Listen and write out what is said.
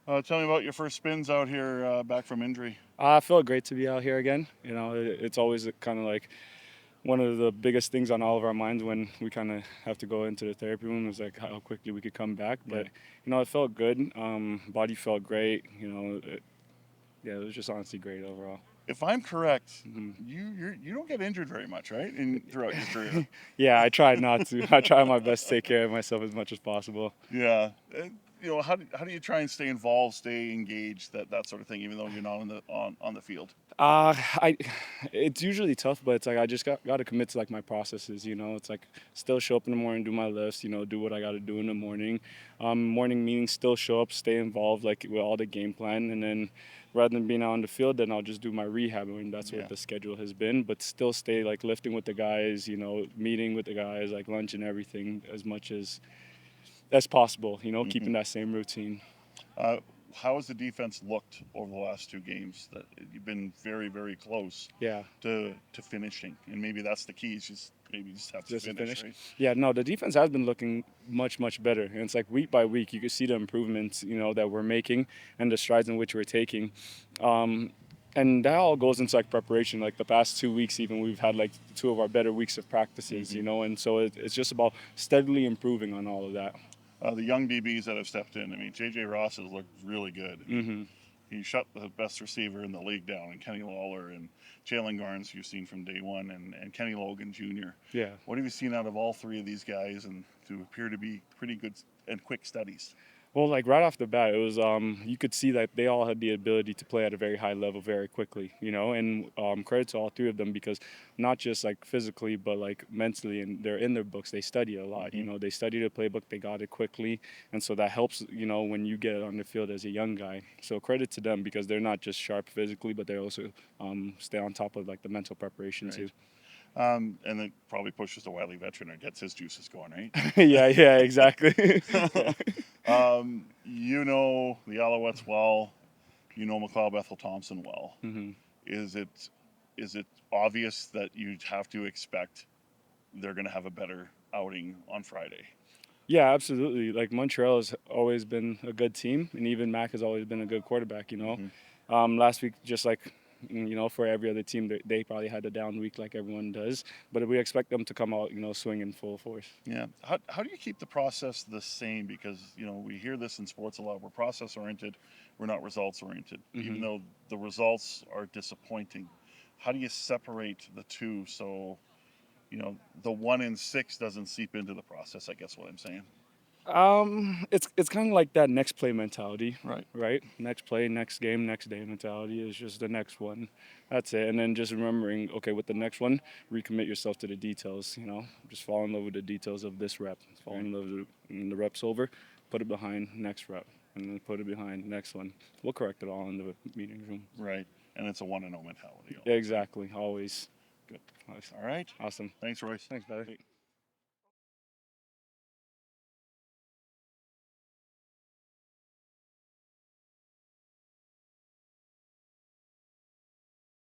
Tell me about your first spins out here back from injury. I feel great to be out here again. It's always kind of like one of the biggest things on all of our minds when we kind of have to go into the therapy room is like how quickly we could come back. But it felt good. Body felt great. It was just honestly great overall. If I'm correct, Hmm. you don't get injured very much, right? Throughout your career. Yeah, I try not to. I try my best to take care of myself as much as possible. Yeah. How do you try and stay involved, stay engaged, that sort of thing, even though you're not on the field? I, it's usually tough, but it's like I just got to commit to like my processes. It's like still show up in the morning, do my lifts. Do what I got to do in the morning. Morning meetings, still show up, stay involved, like with all the game plan, and then rather than being out on the field, then I'll just do my rehab, and that's what the schedule has been. But still stay like lifting with the guys. Meeting with the guys, like lunch and everything, as much as possible. Keeping that same routine. Uh, how has the defense looked over the last two games? That you've been very, very close Yeah. to finishing, and maybe that's the key. Is just have to finish, right? Yeah, no, the defense has been looking much, much better. And it's like week by week, you can see the improvements, that we're making and the strides in which we're taking. And that all goes into like preparation. Like the past 2 weeks, even we've had like two of our better weeks of practices, and so it's just about steadily improving on all of that. The young DBs that have stepped in. I mean, J.J. Ross has looked really good. He shut the best receiver in the league down, and Kenny Lawler and Jalen Garnes, you've seen from day one, and Kenny Logan Jr. Yeah. What have you seen out of all three of these guys, and who appear to be pretty good and quick studies? Well, like right off the bat, it was you could see that they all had the ability to play at a very high level very quickly, and credit to all three of them because not just like physically but like mentally, and they're in their books. They study a lot, They study the playbook, they got it quickly, and so that helps, when you get on the field as a young guy. So credit to them because they're not just sharp physically, but they also stay on top of like the mental preparation too. And it probably pushes the wily veteran or gets his juices going, right? Yeah, exactly. Yeah. You know the Alouettes well. You know McLeod Bethel Thompson well. Hmm. Is it obvious that you have to expect they're going to have a better outing on Friday? Yeah, absolutely. Like Montreal has always been a good team, and even Mac has always been a good quarterback. Last week, just like for every other team, they probably had a down week like everyone does. But we expect them to come out, swinging full force. Yeah. How do you keep the process the same? Because we hear this in sports a lot. We're process oriented. We're not results oriented. Even though the results are disappointing, how do you separate the two so the 1 in 6 doesn't seep into the process? I guess what I'm saying. It's kind of like that next play mentality, Right. right? Next play, next game, next day mentality is just the next one. That's it. And then just remembering, okay, with the next one, recommit yourself to the details. Just fall in love with the details of this rep. Fall in love with the rep's over, put it behind next rep, and then put it behind next one. We'll correct it all in the meeting room. Right. And it's a 1-0 mentality. Yeah, exactly. Always. Good. Always. All right. Awesome. Thanks, Royce. Thanks, Betty.